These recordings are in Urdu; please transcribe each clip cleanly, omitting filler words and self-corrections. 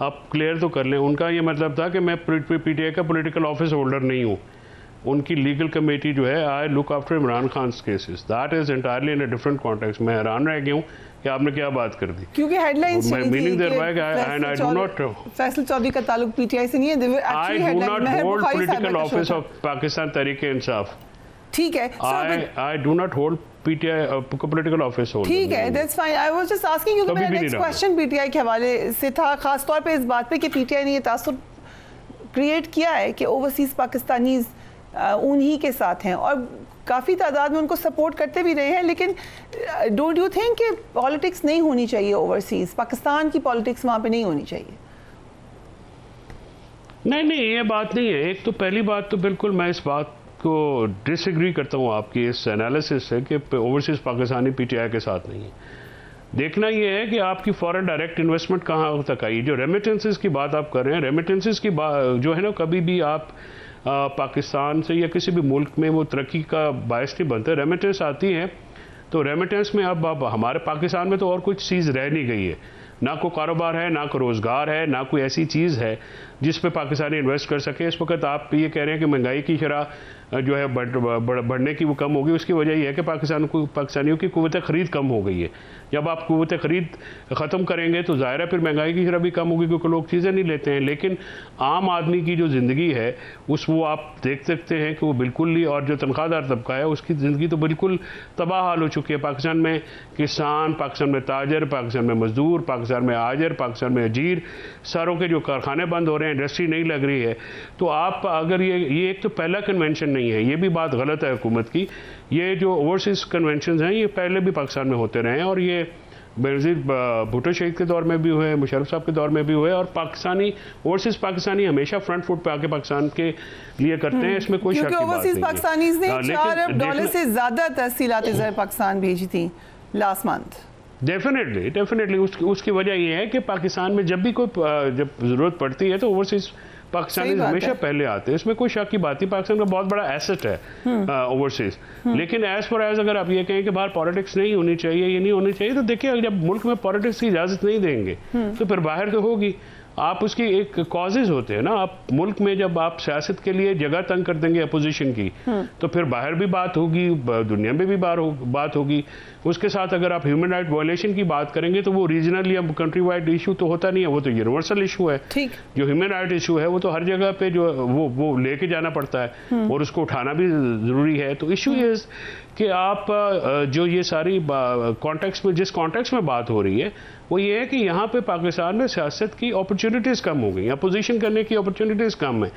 آپ کلیئر تو کر لیں. ان کا یہ مطلب تھا کہ میں پی ٹی آئی کا پولیٹیکل آفس ہولڈر نہیں ہوں. ان کی لیگل کمیٹی جو ہے آئی لک آفٹر عمران خان's cases. That is entirely in a different context. میں حیران رہ گیا ہوں کہ آپ نے کیا بات کر دی. کیونکہ ہیڈ لائنز چلی تھی فیصل چودھری کا تعلق پی ٹی آئی سے نہیں ہے. I do not hold political office of Pakistan Tehreek Insaf. ٹھیک ہے, I do not hold PTI political office holder. ٹھیک ہے, that's fine. I was just asking کیونکہ میرا next question P T I کے حوالے سے تھا, خاص طور پہ اس بات پہ کہ پی ٹی آئی نے یہ تاثر کریٹ کیا ہے کہ اوورسیز پاکستانیز انہی کے ساتھ ہیں اور کافی تعداد میں ان کو سپورٹ کرتے بھی رہے ہیں. لیکن ڈونٹ یو تھنک کہ پالیٹکس نہیں ہونی چاہیے اوورسیز, پاکستان کی پالیٹکس وہاں پہ نہیں ہونی چاہیے؟ نہیں یہ بات نہیں ہے. ایک تو پہلی بات تو بالکل میں اس بات کو ڈس ایگری کرتا ہوں آپ کی اس انالیسس سے کہ overseas Pakistani P T I کے ساتھ نہیں ہے. دیکھنا یہ ہے کہ آپ کی فورن ڈائریکٹ انویسٹمنٹ کہاں تک آئی. جو ریمیٹنسز کی بات آپ کر رہے ہیں, ریمیٹنسز کی جو ہے نا, کبھی بھی آپ پاکستان سے یا کسی بھی ملک میں وہ ترقی کا باعث نہیں بنتے. ریمیٹنس آتی ہے تو ریمیٹنس میں اب ہمارے پاکستان میں تو اور کچھ چیز رہ نہیں گئی ہے. نہ کوئی کاروبار ہے, نہ کوئی روزگار ہے, نہ کوئی ایسی چیز ہے جس پہ پاکستانی انویسٹ کر سکے. اس وقت آپ یہ کہہ رہے ہیں کہ مہنگائی کی شرح جو ہے بڑھنے کی وہ کم ہوگی. اس کی وجہ یہ ہے کہ پاکستانیوں کی قوت خرید کم ہو گئی ہے. جب آپ قوت خرید ختم کریں گے تو ظاہر ہے پھر مہنگائی کی شرح بھی کم ہوگی کیونکہ لوگ چیزیں نہیں لیتے ہیں. لیکن عام آدمی کی جو زندگی ہے وہ آپ دیکھ سکتے ہیں کہ وہ بالکل ہی, اور جو تنخواہ دار طبقہ ہے اس کی زندگی تو بالکل تباہ حال ہو چکی ہے. پاکستان میں کسان, پاکستان میں تاجر, پاکستان میں مزدور, پاکستان میں آجر, پاکستان میں اجیر, ساروں کے جو کارخانے بند ہو رہے ہیں, انڈسٹری نہیں لگ رہی ہے. تو آپ اگر یہ ایک تو پہلا کنونشن نہیں ہے, یہ بھی بات غلط ہے حکومت کی. یہ جو اوورسیز کنونشنز ہیں یہ پہلے بھی پاکستان میں ہوتے رہے ہیں, اور یہ بینظیر بھٹو شہید کے دور میں بھی ہوئے, مشرف صاحب کے دور میں بھی ہوئے, اور پاکستانی اوورسیز پاکستانی ہمیشہ فرنٹ فٹ پہ آ کے پاکستان کے لیے کرتے ہیں. اس میں کوئی شک کی بات نہیں ہے. اوورسیز پاکستانیز نے $4 ارب سے زیادہ تحصیلات زر پاکستان بھیجی تھی لاسٹ منتھ. ڈیفینیٹلی اس کی وجہ یہ ہے کہ پاکستان میں جب بھی کوئی جب ضرورت پڑتی ہے تو اوورسیز پاکستانی ہمیشہ پہلے آتے ہیں. اس میں کوئی شک کی بات نہیں. پاکستان کا بہت بڑا ایسٹ ہے اوورسیز. لیکن ایز فار ایز اگر آپ یہ کہیں کہ باہر پالیٹکس نہیں ہونی چاہیے, یہ نہیں ہونی چاہیے, تو دیکھیں جب ملک میں پالیٹکس کی اجازت نہیں دیں گے تو پھر باہر تو ہوگی. آپ اس کی ایک کازز ہوتے ہیں نا. آپ ملک میں جب آپ سیاست کے لیے جگہ تنگ کر دیں گے اپوزیشن کی تو پھر باہر بھی بات ہوگی, دنیا میں بھی بات ہوگی. اس کے ساتھ اگر آپ ہیومن رائٹ وائلیشن کی بات کریں گے تو وہ ریجنل یا کنٹری وائڈ ایشو تو ہوتا نہیں ہے, وہ تو یونیورسل ایشو ہے. جو ہیومن رائٹ ایشو ہے وہ تو ہر جگہ پہ جو وہ لے کے جانا پڑتا ہے اور اس کو اٹھانا بھی ضروری ہے. تو ایشو یہ کہ آپ جو یہ ساری کانٹیکس میں جس کانٹیکس میں بات ہو رہی ہے وہ یہ ہے کہ یہاں پہ پاکستان میں سیاست کی اپرچونٹیز کم ہو گئی, اپوزیشن کرنے کی اپرچونٹیز کم ہیں.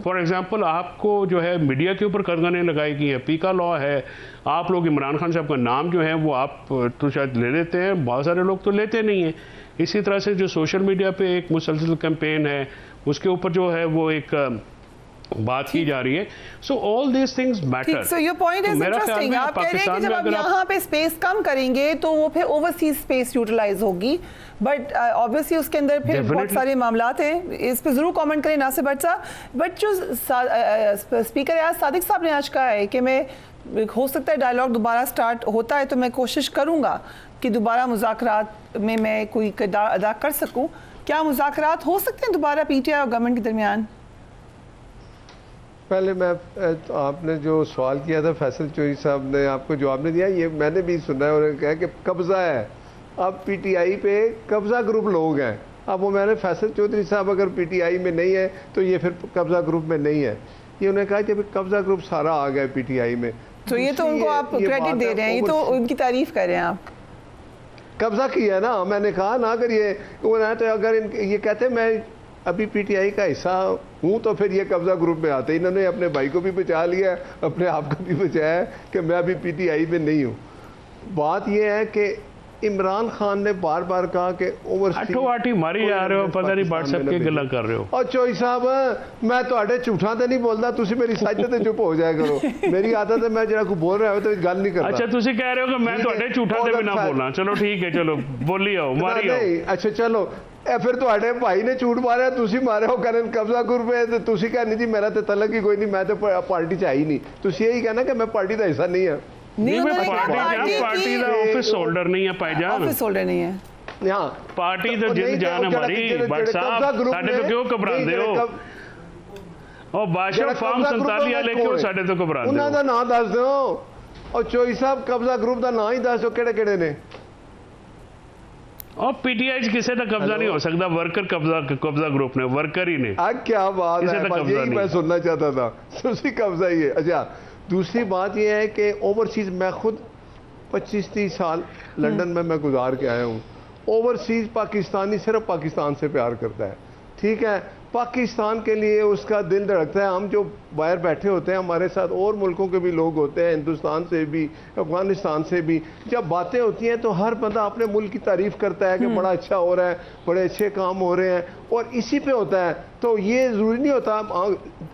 فار ایگزامپل آپ کو جو ہے میڈیا کے اوپر قدغنیں لگائی گئی ہیں, پیکا لا ہے. آپ لوگ عمران خان صاحب کا نام جو ہے وہ آپ تو شاید لے لیتے ہیں, بہت سارے لوگ تو لیتے نہیں ہیں. اسی طرح سے جو سوشل میڈیا پہ ایک مسلسل کیمپین ہے اس کے اوپر جو ہے وہ ایک بات کی جا رہی ہے. So all these things matter. So your point is interesting. آپ کہہ رہے ہیں کہ جب آپ یہاں پہ اسپیس کم کریں گے تو وہ پھر اوورسیز اسپیس یوٹیلائز ہوگی, بٹ آبویسلی اس کے اندر پھر بہت سارے معاملات ہیں. اس پہ ضرور کامنٹ کریں ناصر بٹ صاحب. بٹ جو اسپیکر ایاز صادق صاحب نے آج کہا ہے کہ میں ہو سکتا ہے ڈائلاگ دوبارہ سٹارٹ ہوتا ہے تو میں کوشش کروں گا کہ دوبارہ مذاکرات میں کوئی کردار ادا کر سکوں. کیا مذاکرات ہو سکتے ہیں دوبارہ پی ٹی آئی اور گورنمنٹ کے درمیان؟ پہلے آپ نے جو سوال کیا تھا فیصل چودھری صاحب نے آپ کو جواب نہیں دیا, یہ میں نے بھی سنا ہے, اور کہا کہ قبضہ ہے. اب پی ٹی آئی پہ قبضہ گروپ لوگ ہیں. اب وہ میں نے فیصل چودھری صاحب اگر پی ٹی آئی میں نہیں ہے تو یہ پھر قبضہ گروپ میں نہیں ہے. یہ انہوں نے کہا کہ قبضہ گروپ سارا آ گیا پی ٹی آئی میں. تو یہ تو ان کو آپ کریڈٹ دے رہے ہیں, یہ تو ان کی تعریف کر رہے ہیں آپ. قبضہ کیا ہے نا, میں نے کہا نا اگر اگر یہ کہتے میں ابھی پی ٹی آئی کا حصہ ہوں تو پھر یہ قبضہ گروپ میں آتے. انہوں نے اپنے بھائی کو بھی بچا لیا, اپنے آپ کو بھی بچایا کہ میں ابھی پی ٹی آئی میں نہیں ہوں. بات یہ ہے کہ عمران خان نے بار بار کہا کہ ماری جا رہے ہو, پتہ نہیں واٹس ایپ کے گلا کر رہے ہو. اور چوئی صاحب میں تواڈے جھوٹاں تے نہیں بولدا, تسی میری سچ تے چپ ہو جایا کرو. میری عادت ہے میں جڑا کوئی بول رہا ہو تو گل نہیں کرتا. اچھا تسی کہہ رہے ہو کہ میں تواڈے جھوٹاں تے بھی نہ بولنا. چلو ٹھیک ہے, چلو بولی آؤ, ماری آؤ. اچھا چلو پھر تواڈے بھائی نے جھوٹ ماریا, تسی مارے ہو کرن قبضہ گروپ ہے تے تسی کہنی جی میرا تے تعلق ہی کوئی نہیں, میں تے پارٹی چ آئی نہیں. تسی یہی کہنا کہ میں پارٹی دا حصہ نہیں ہوں. پارٹی دا آفس ہولڈر نہیں ہے, پائی جان آفس ہولڈر نہیں ہے. ਪਾਰਟੀ ਤੋਂ ਜਿੰਦ ਜਾਨ ਹਮਾਰੀ ਭੱਟ ਸਾਹਿਬ ਸਾਡੇ ਤੋਂ ਕਿਉਂ ਘਬਰਾਉਂਦੇ ਹੋ ਉਹ ਬਾਦਸ਼ਾਹ ਫਾਰਮ 47 ਵਾਲੇ ਕਿਉਂ ਸਾਡੇ ਤੋਂ ਘਬਰਾਉਂਦੇ ਉਹਨਾਂ ਦਾ ਨਾਂ ਦੱਸ ਦਿਓ ਉਹ ਚੋਈ ਸਾਹਿਬ ਕਬਜ਼ਾ ਗਰੁੱਪ ਦਾ ਨਾਂ ਹੀ ਦੱਸ ਦਿਓ ਕਿਹੜੇ ਕਿਹੜੇ ਨੇ اور پی ٹی آئی کسی کا قبضہ نہیں ہو سکتا ورکر قبضہ گروپ نے ورکر ہی نے کیا بات ہے یہی میں سننا چاہتا تھا اسی قبضہ ہی ہے اچھا دوسری بات یہ ہے کہ اوورسیز میں خود 25-30 سال لندن میں گزار کے آیا ہوں اوورسیز پاکستانی صرف پاکستان سے پیار کرتا ہے ٹھیک ہے پاکستان کے لیے اس کا دل دھڑکتا ہے ہم جو باہر بیٹھے ہوتے ہیں ہمارے ساتھ اور ملکوں کے بھی لوگ ہوتے ہیں ہندوستان سے بھی افغانستان سے بھی جب باتیں ہوتی ہیں تو ہر بندہ اپنے ملک کی تعریف کرتا ہے کہ بڑا اچھا ہو رہا ہے بڑے اچھے کام ہو رہے ہیں اور اسی پہ ہوتا ہے تو یہ ضروری نہیں ہوتا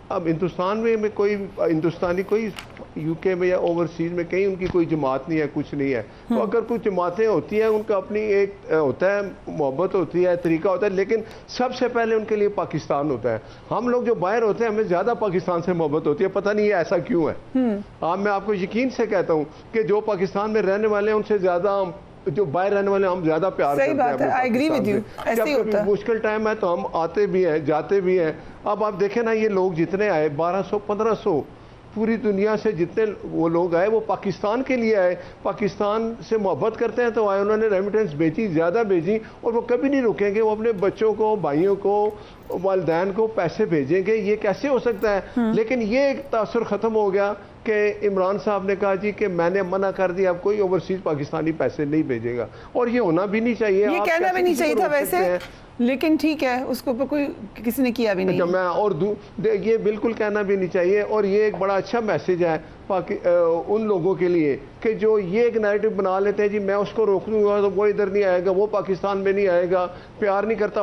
اب ہندوستان میں کوئی ہندوستانی کوئی یو کے میں یا اوورسیز میں کہیں ان کی کوئی جماعت نہیں ہے کچھ نہیں ہے تو اگر کچھ جماعتیں ہوتی ہیں ان کا اپنی ایک ہوتا ہے محبت ہوتی ہے طریقہ ہوتا ہے لیکن سب سے پہلے ان کے لیے پاکستان ہوتا ہے ہم لوگ جو باہر ہوتے ہیں ہمیں زیادہ پاکستان سے محبت ہوتی ہے پتہ نہیں یہ ایسا کیوں ہے میں آپ کو یقین سے کہتا ہوں کہ جو پاکستان میں رہنے والے ہیں ان سے زیادہ جو باہر رہنے والے ہم زیادہ پیار کرتے ہیں جب کبھی مشکل ٹائم ہے تو ہم آتے بھی ہیں جاتے بھی ہیں اب آپ دیکھیں نا یہ لوگ جتنے آئے 1200-1500 پوری دنیا سے جتنے وہ لوگ آئے وہ پاکستان کے لیے آئے پاکستان سے محبت کرتے ہیں تو آئے انہوں نے ریمیٹنس بھیجی زیادہ بھیجی اور وہ کبھی نہیں رکیں گے وہ اپنے بچوں کو بھائیوں کو والدین کو پیسے بھیجیں گے یہ کیسے ہو سکتا ہے لیکن یہ ایک تاثر ختم ہو گیا کہ عمران صاحب نے کہا جی کہ میں نے منع کر دیا اب کوئی اوورسیز پاکستانی پیسے نہیں بھیجے گا اور یہ ہونا بھی نہیں چاہیے یہ کہنا بھی نہیں چاہیے تھا ویسے لیکن ٹھیک ہے اس کو کوئی کسی نے کیا بھی نہیں میں اور یہ بالکل کہنا بھی نہیں چاہیے اور یہ ایک بڑا اچھا میسج ہے ان لوگوں کے لیے کہ جو یہ ایک نیریٹو بنا لیتے ہیں جی میں اس کو روک دوں گا تو وہ ادھر نہیں آئے گا وہ پاکستان میں نہیں آئے گا پیار نہیں کرتا